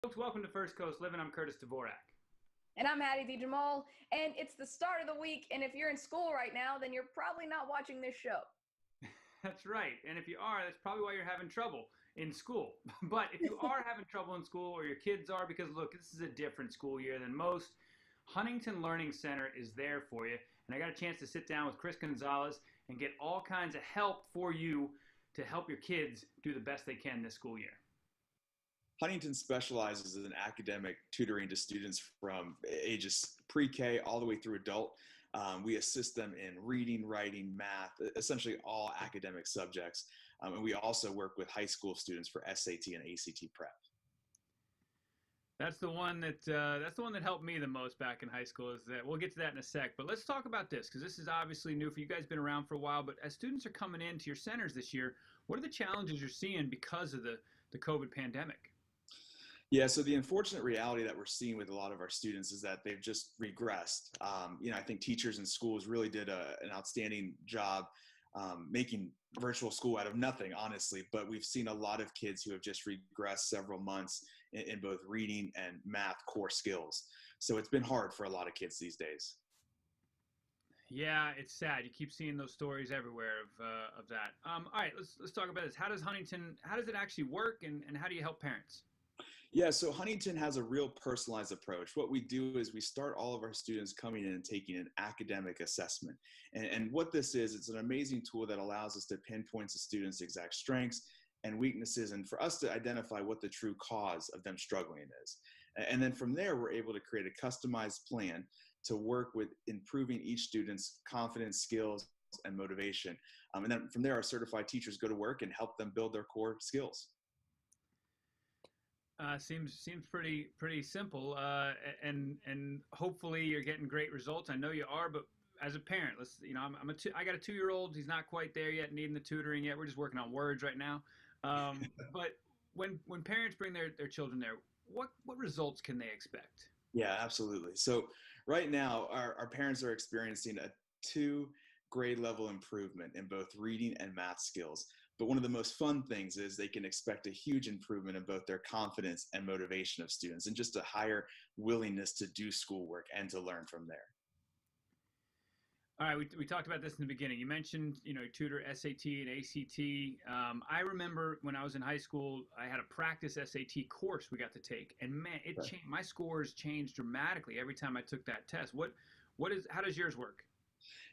Folks, welcome to First Coast Living. I'm Curtis Dvorak. And I'm Hattie DeJamal, and it's the start of the week, and if you're in school right now, then you're probably not watching this show. That's right. And if you are, that's probably why you're having trouble in school. But if you are having trouble in school, or your kids are, because look, this is a different school year than most, Huntington Learning Center is there for you. And I got a chance to sit down with Chris Gonzalez and get all kinds of help for you to help your kids do the best they can this school year. Huntington specializes in academic tutoring to students from ages pre-K all the way through adult. We assist them in reading, writing, math, essentially all academic subjects. And we also work with high school students for SAT and ACT prep. That's the one that helped me the most back in high school. Is that we'll get to that in a sec, but let's talk about this because this is obviously new for you guys. Been around for a while, but as students are coming into your centers this year, what are the challenges you're seeing because of the COVID pandemic? Yeah, so the unfortunate reality that we're seeing with a lot of our students is that they've just regressed. I think teachers and schools really did an outstanding job making virtual school out of nothing, honestly. But we've seen a lot of kids who have just regressed several months in both reading and math core skills. So it's been hard for a lot of kids these days. Yeah, it's sad. You keep seeing those stories everywhere of that. All right, let's talk about this. How does it actually work, and how do you help parents? Yeah, so Huntington has a real personalized approach. What we do is we start all of our students coming in and taking an academic assessment. And what this is, it's an amazing tool that allows us to pinpoint the students' exact strengths and weaknesses, and for us to identify what the true cause of them struggling is. And then from there, we're able to create a customized plan to work with improving each student's confidence, skills, and motivation. And then from there, our certified teachers go to work and help them build their core skills. Seems pretty simple, and hopefully you're getting great results. I know you are, but as a parent, I got a 2-year-old. He's not quite there yet, needing the tutoring yet. We're just working on words right now. But when parents bring their children there, what results can they expect? Yeah, absolutely. So right now, our parents are experiencing a 2 grade level improvement in both reading and math skills. But one of the most fun things is they can expect a huge improvement in both their confidence and motivation of students, and just a higher willingness to do schoolwork and to learn from there. All right, we talked about this in the beginning. You mentioned, tutor SAT and ACT. I remember when I was in high school, I had a practice SAT course we got to take, and man, it changed. My scores changed dramatically every time I took that test. How does yours work?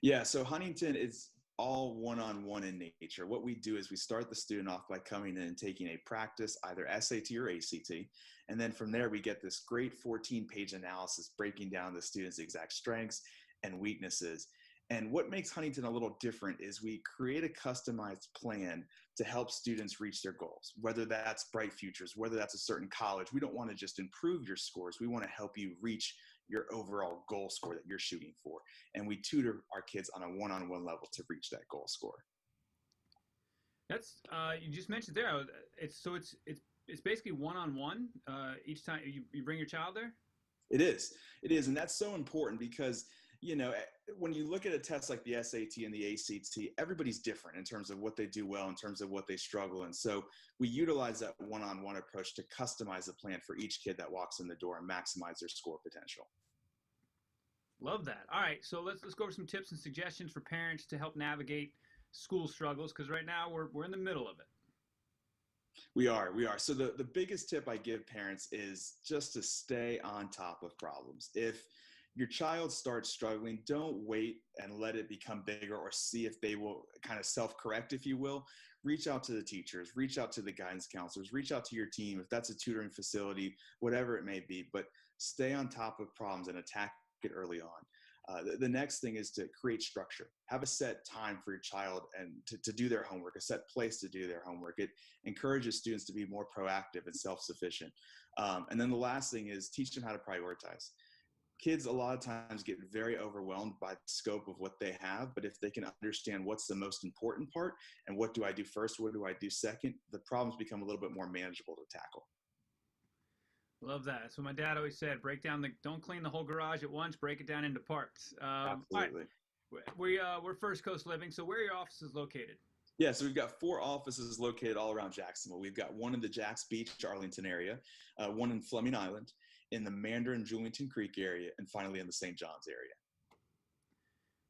Yeah, so Huntington is all one-on-one in nature. What we do is we start the student off by coming in and taking a practice, either SAT or ACT. And then from there, we get this great 14-page analysis breaking down the student's exact strengths and weaknesses. And what makes Huntington a little different is we create a customized plan to help students reach their goals, whether that's bright futures, whether that's a certain college. We don't want to just improve your scores. We want to help you reach your overall goal score that you're shooting for. And we tutor our kids on a one-on-one level to reach that goal score. That's you just mentioned there. It's basically one-on-one each time you bring your child there. It is, and that's so important because when you look at a test like the SAT and the ACT, everybody's different in terms of what they do well, in terms of what they struggle in. So we utilize that one-on-one approach to customize a plan for each kid that walks in the door and maximize their score potential. Love that. All right, so let's go over some tips and suggestions for parents to help navigate school struggles, because right now we're in the middle of it. We are. So the biggest tip I give parents is just to stay on top of problems. If your child starts struggling, don't wait and let it become bigger or see if they will kind of self-correct, if you will. Reach out to the teachers, reach out to the guidance counselors, reach out to your team, if that's a tutoring facility, whatever it may be, but stay on top of problems and attack it early on. The next thing is to create structure. Have a set time for your child and to do their homework, a set place to do their homework. It encourages students to be more proactive and self-sufficient. And then the last thing is teach them how to prioritize. Kids a lot of times get very overwhelmed by the scope of what they have, but if they can understand what's the most important part and what do I do first, what do I do second, the problems become a little bit more manageable to tackle. Love that. That's what my dad always said. Don't clean the whole garage at once, break it down into parts. Absolutely. All right. We're First Coast Living, so where are your offices located? Yeah, so we've got 4 offices located all around Jacksonville. We've got one in the Jacks Beach, Arlington area, one in Fleming Island, in the Mandarin, Julington Creek area, and finally in the St. John's area.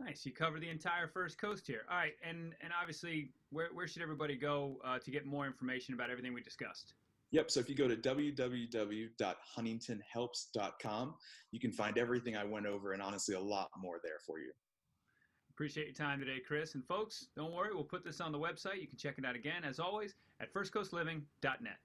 Nice. You cover the entire First Coast here. All right, and obviously, where should everybody go to get more information about everything we discussed? Yep, so if you go to www.huntingtonhelps.com, you can find everything I went over and honestly a lot more there for you. Appreciate your time today, Chris. And folks, don't worry, we'll put this on the website. You can check it out again, as always, at firstcoastliving.net.